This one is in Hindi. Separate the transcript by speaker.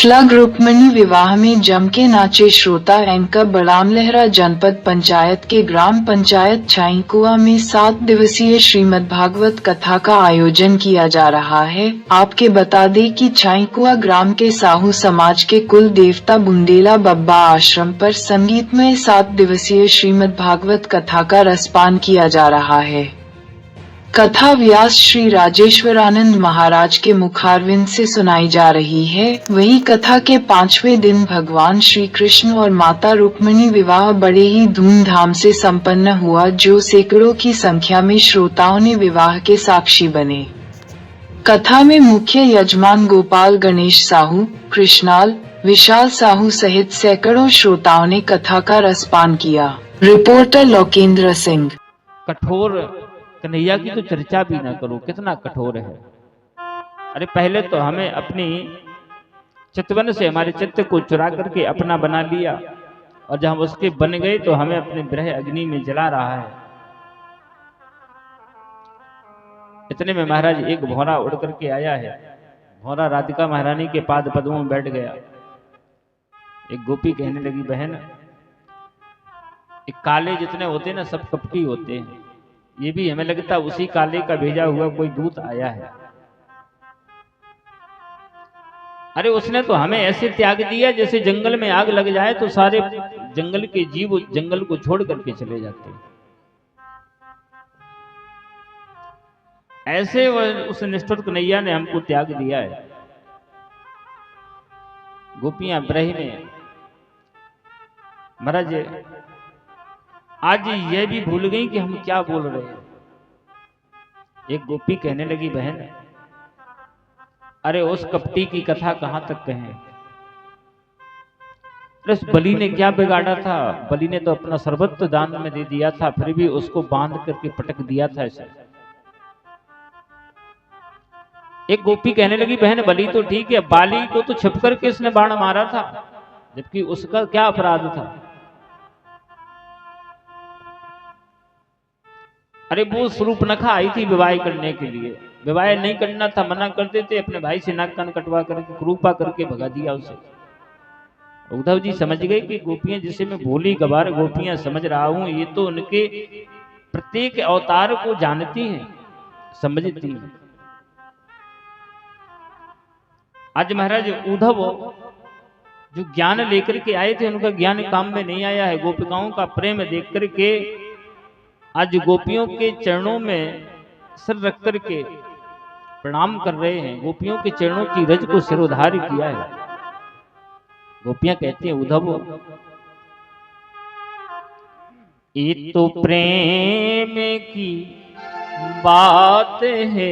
Speaker 1: स्लग रुक्मिणी विवाह में जम के नाचे श्रोता। एंकर बड़ाम लहरा जनपद पंचायत के ग्राम पंचायत छाईकुआ में 7 दिवसीय श्रीमद्भागवत कथा का आयोजन किया जा रहा है। आपके बता दें कि छाईकुआ ग्राम के साहू समाज के कुल देवता बुंदेला बब्बा आश्रम पर संगीतमय 7 दिवसीय श्रीमद्भागवत कथा का रसपान किया जा रहा है। कथा व्यास श्री राजेश्वरानंद महाराज के मुखारविंद से सुनाई जा रही है। वही कथा के 5वें दिन भगवान श्री कृष्ण और माता रुक्मिणी विवाह बड़े ही धूमधाम से संपन्न हुआ, जो सैकड़ों की संख्या में श्रोताओं ने विवाह के साक्षी बने। कथा में मुख्य यजमान गोपाल गणेश साहू, कृष्णाल, विशाल साहू सहित सैकड़ों श्रोताओं ने कथा का रसपान किया। रिपोर्टर लोकेंद्र सिंह।
Speaker 2: कठोर कन्हैया की तो चर्चा भी ना करो, कितना कठोर है। अरे पहले तो हमें अपनी चितवन से हमारे चित्त को चुरा करके अपना बना लिया, और जब हम उसके बन गए तो हमें अपने विरह अग्नि में जला रहा है। इतने में महाराज एक भौरा उड़ करके आया है। भौरा राधिका महारानी के पाद पद्मों में बैठ गया। एक गोपी कहने लगी, बहन, एक काले जितने होते ना सब कपटी होते हैं, ये भी हमें लगता उसी काले का भेजा हुआ कोई दूत आया है। अरे उसने तो हमें ऐसे त्याग दिया जैसे जंगल में आग लग जाए तो सारे जंगल के जीव जंगल को छोड़ करके चले जाते हैं। ऐसे उस निष्ठुर कन्हैया ने हमको त्याग दिया है। गोपियां ब्रही में महाराज आज यह भी भूल गई कि हम क्या बोल रहे हैं। एक गोपी कहने लगी, बहन, अरे उस कपटी की कथा कहां तक कहें। उस बलि ने क्या बिगाड़ा था? बलि ने तो अपना सर्वस्व दान में दे दिया था, फिर भी उसको बांध करके पटक दिया था ऐसे। एक गोपी कहने लगी, बहन बलि तो ठीक है, बाली को तो छिप करके इसने बाण मारा था, जबकि उसका क्या अपराध था? अरे वो सूर्पनखा आई थी विवाह करने के लिए, विवाह नहीं करना था, मना कर देते, अपने भाई से नाक कान कटवा करके क्रूपा करके भगा दिया उसे। उद्धव जी समझ गए कि गोपियां, जिसे मैं भोली गवार गोपियां समझ रहा हूं, ये तो उनके प्रत्येक अवतार को जानती हैं, समझती हैं। आज महाराज उद्धव जो ज्ञान लेकर के आए थे, उनका ज्ञान काम में नहीं आया है। गोपिकाओं का प्रेम देख करके आज गोपियों के चरणों में सिर रख करके प्रणाम कर रहे हैं। गोपियों के चरणों की रज को सिरोधार्य किया है। गोपियां कहती हैं, उद्धव ये तो प्रेम की बात है।